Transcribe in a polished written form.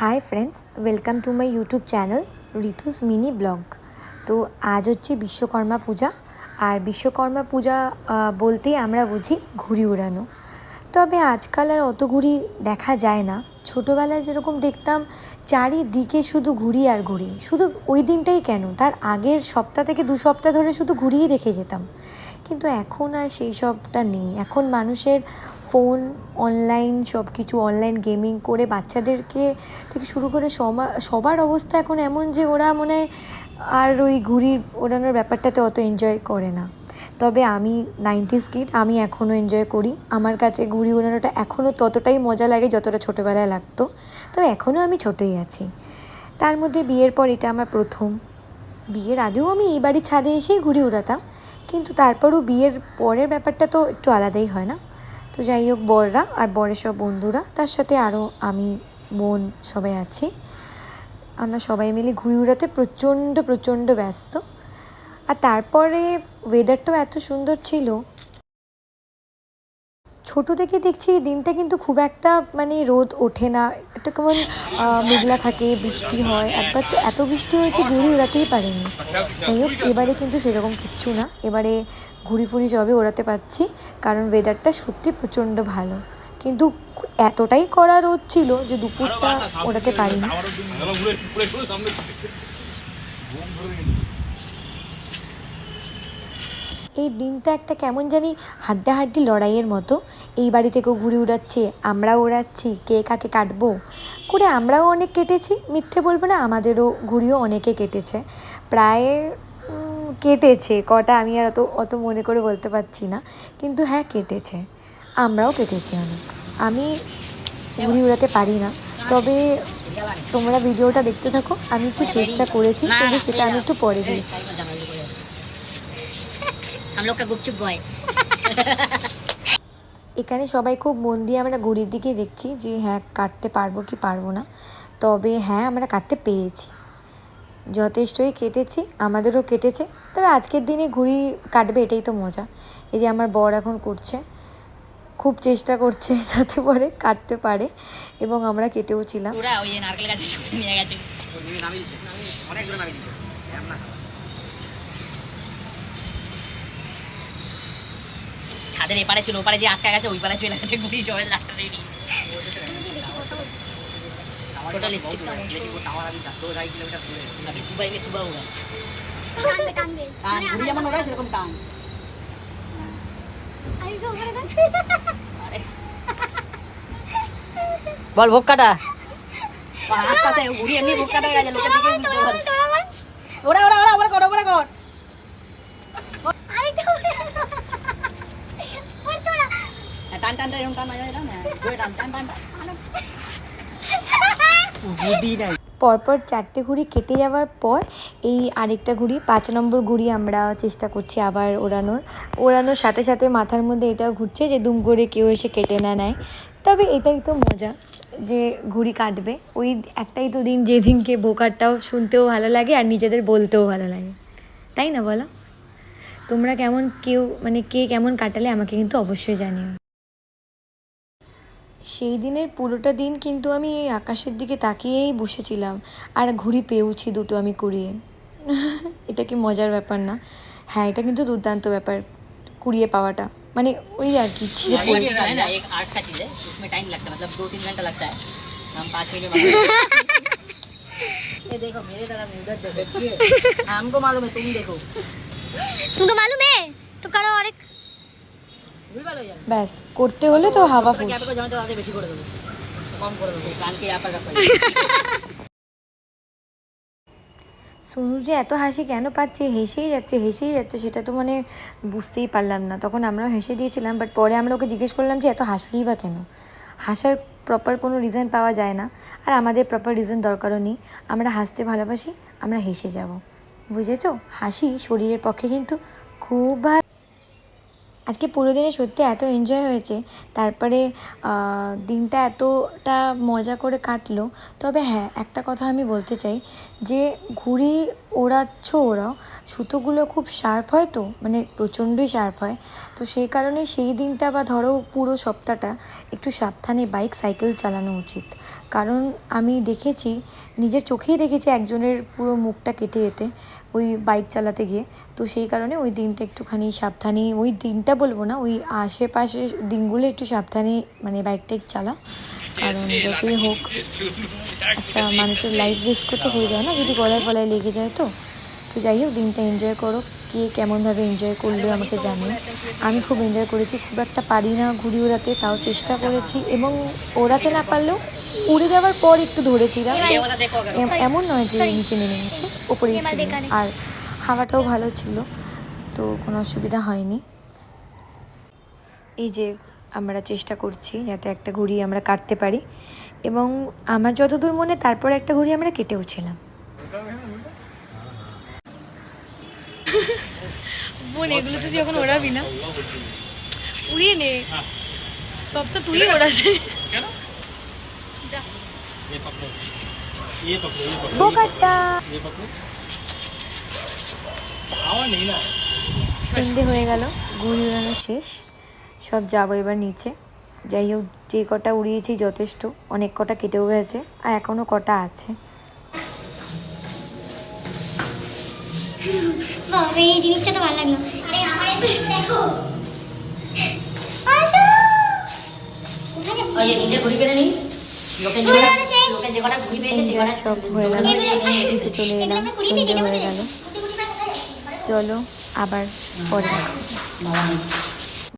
Hi friends, welcome to my YouTube channel ঋতুস mini blog. তো আজ হচ্ছে বিশ্বকর্মা পূজা। আর বিশ্বকর্মা পূজা বলতেই আমরা বুঝি ঘুড়ি ওড়ানো। তবে আজকাল আর অত ঘুড়ি দেখা যায় না। ছোটোবেলায় যেরকম দেখতাম চারিদিকে শুধু ঘুড়ি আর ঘুড়ি, শুধু ওই দিনটাই কেন, তার আগের সপ্তাহ থেকে 2 সপ্তাহ ধরে শুধু ঘুড়িই দেখে যেতাম। কিন্তু এখন আর সেই সবটা নেই। এখন মানুষের ফোন, অনলাইন সব কিছু, অনলাইন গেমিং করে বাচ্চাদেরকে থেকে শুরু করে সবার অবস্থা এখন এমন যে ওরা মনে হয় আর ওই ঘুড়ি ওড়ানোর ব্যাপারটাতে অত এনজয় করে না। তবে আমি 90s কিড, আমি এখনও এনজয় করি। আমার কাছে ঘুড়ি ওড়ানোটা এখনও ততটাই মজা লাগে যতটা ছোটোবেলায় লাগতো। তবে এখনও আমি ছোটোই আছি। তার মধ্যে বিয়ের পর এটা আমার প্রথম। বিয়ের আগেও আমি এই বাড়ির ছাদে এসেই ঘুড়ি ওড়াতাম, কিন্তু তারপরও বিয়ের পরের ব্যাপারটা তো একটু আলাদাই হয় না। তো যাই হোক, বররা আর বরের সব বন্ধুরা, তার সাথে আরও আমি, বোন, সবাই আছি। আমরা সবাই মিলে ঘুড়ি উড়াতে প্রচণ্ড প্রচণ্ড ব্যস্ত। আর তারপরে ওয়েদারটাও এত সুন্দর ছিল। ছোটো থেকে দেখছি এই দিনটা কিন্তু খুব একটা রোদ ওঠে না, একটা কেমন মেঘলা থাকে, বৃষ্টি হয়। একবার তো এত বৃষ্টি হয়েছে ঘুড়ি ওড়াতেই পারিনি। যাই হোক, এবারে কিন্তু সেরকম কিচ্ছু না। এবারে ঘুড়ি ফুড়ি সবে ওড়াতে পারছি, কারণ ওয়েদারটা সত্যি প্রচণ্ড ভালো। কিন্তু এতটাই কড়া রোদ ছিল যে দুপুরটা ওড়াতে পারিনি। এই দিনটা একটা কেমন জানি হাড্ডাহাড্ডি লড়াইয়ের মতো। এই বাড়ি থেকেও ঘুড়ি উড়াচ্ছে, আমরাও ওড়াচ্ছি, কে কাকে কাটবো করে। আমরাও অনেক কেটেছি, মিথ্যে বলবো না, আমাদেরও ঘুড়িও অনেকে কেটেছে। প্রায় কেটেছে কটা আমি আর অত অত মনে করে বলতে পারছি না, কিন্তু হ্যাঁ কেটেছে, আমরাও কেটেছি অনেক। আমি ঘুড়ি উড়াতে পারি না, তবে তোমরা ভিডিওটা দেখতে থাকো। আমি একটু চেষ্টা করেছি, কিন্তু সেটা আমি একটু পরে দিয়েছি। এখানে সবাই খুব মন দিয়ে আমরা ঘুড়ির দিকে দেখছি যে হ্যাঁ কাটতে পারবো কি পারবো না। তবে হ্যাঁ, আমরা কাটতে পেরেছি, যথেষ্টই কেটেছি, আমাদেরও কেটেছে। তবে আজকের দিনে ঘুড়ি কাটবে এটাই তো মজা। এই যে আমার বর এখন করছে, খুব চেষ্টা করছে যাতে পরে কাটতে পারে, এবং আমরা কেটেও ছিলাম। ছাদের এপারে ছিল, ওপারে যে আটকা গেছে, ওই পারে চলে গেছে ঘুড়ি জলের লাটটা রেডি। টোটাল স্টিকটা अभी दुबई में सुबह हुआ ঘুড়ি যেমন ওড়ায় সেরকম টান। বল ভোগ কাটা আস্তে ঘুড়ি এমনি ভোগ কাটা হয়ে গেছে, লোকের দিকে বুঝতে পারে। ওরা ওরা ওরা ওরা কর ওরা কর টান টান টান টান টান টান টান পরপর 4টে ঘুড়ি কেটে যাওয়ার পর এই আরেকটা ঘুড়ি, 5 নম্বর ঘুড়ি আমরা চেষ্টা করছি আবার ওড়ানোর সাথে সাথে মাথার মধ্যে এটাও ঘুরছে যে দুম করে কেউ এসে কেটে না নেয়। তবে এটাই তো মজা যে ঘুড়ি কাটবে। ওই একটাই তো দিন যেদিনকে বোকারটাও শুনতেও ভালো লাগে আর নিজেদের বলতেও ভালো লাগে, তাই না বলো? তোমরা কেমন কে কেমন কাটালে আমাকে কিন্তু অবশ্যই জানিও। সেই দিনের পুরোটা দিন কিন্তু আমি এই আকাশের দিকে তাকিয়েই বসেছিলাম, আর ঘুড়ি পেয়েওছি 2টো আমি কুড়িয়ে। এটা কি মজার ব্যাপার না? হ্যাঁ, এটা কিন্তু দুর্দান্ত ব্যাপার কুড়িয়ে পাওয়াটা। ওই আর কি ব্যাস, করতে হলে তো হাওয়া ফুস। সোনু যে এত হাসি কেন পাচ্ছে, হেসেই যাচ্ছে, সেটা তো বুঝতেই পারলাম না। তখন আমরাও হেসে দিয়েছিলাম, বাট পরে আমরা ওকে জিজ্ঞেস করলাম যে এত হাসলেই বা কেন। হাসার প্রপার কোনো রিজন পাওয়া যায় না, আর আমাদের প্রপার রিজন দরকারও নেই। আমরা হাসতে ভালোবাসি, আমরা হেসে যাব, বুঝেছো? হাসি শরীরের পক্ষে কিন্তু খুব ভালো। আজকে পুরো দিনে সত্যি এত এনজয় হয়েছে। তারপরে দিনটা এতটা মজা করে কাটলো। তবে হ্যাঁ, একটা কথা আমি বলতে চাই যে ঘুড়ি ওড়াচ্ছ ওরাও, সুতোগুলো খুব শার্প হয় তো, মানে প্রচণ্ডই শার্প হয়। তো সেই কারণে সেই দিনটা বা ধরো পুরো সপ্তাহটা একটু সাবধানে বাইক সাইকেল চালানো উচিত। কারণ আমি দেখেছি, নিজের চোখেই দেখেছি একজনের পুরো মুখটা কেটে যেতে ওই বাইক চালাতে গিয়ে। তো সেই কারণে ওই দিনটা একটুখানি সাবধানে, ওই দিনটা বলবো না, ওই আশেপাশে দিনগুলো একটু সাবধানে মানে বাইকটা চালা। কারণ যতই হোক একটা মানুষের লাইফ রিস্কও তো হয়ে যায় না, যদি গলায় ফলায় লেগে যায়। তো তো যাই হোক, দিনটা এনজয় করো। কে কেমনভাবে এনজয় করলেও আমাকে জানিও। আমি খুব এনজয় করেছি, খুব একটা পারি না ঘুড়ি ওড়াতে, তাও চেষ্টা করেছি, এবং ওড়াতে না পারলেও উড়ে যাওয়ার পর একটু ধরেছিলাম। এমন নয় যে নিচে নেমে গেছে, ওপরেই ছিল, আর হাওয়াটাও ভালো ছিল, তো কোনো অসুবিধা হয়নি। এই যে আমরা চেষ্টা করছি যাতে একটা ঘুড়ি আমরা কাটতে পারি, এবং আমার যতদূর মনে, তারপর একটা ঘুড়ি আমরা কেটেও ছিলাম। বোন, এগুলো তুই এখন ওড়াবি না, উড়িয়ে নে, সব তো তুই ওড়াছে। সন্ধে হয়ে গেল, ঘুড়ি উড়ানো শেষ, সব যাবো এবার নিচে। যাই হোক, যে কটা উড়িয়েছি যথেষ্ট, অনেক কটা কেটেও গেছে, আর এখনও কটা আছে। বাবা, এই জিনিসটা তো ভালো লাগলো। এই আমার একটু দেখো, আসো। কোথায় যাচ্ছিস? ওই যে নিচে ঘুড়ি পেরে নিই, লোকে যে কটা ঘুড়ি পেয়েছে সে কটা সব হয়ে গেল, নিচে চলে এলাম, সন্ধে হয়ে গেল। চলো আবার পরে। বাবা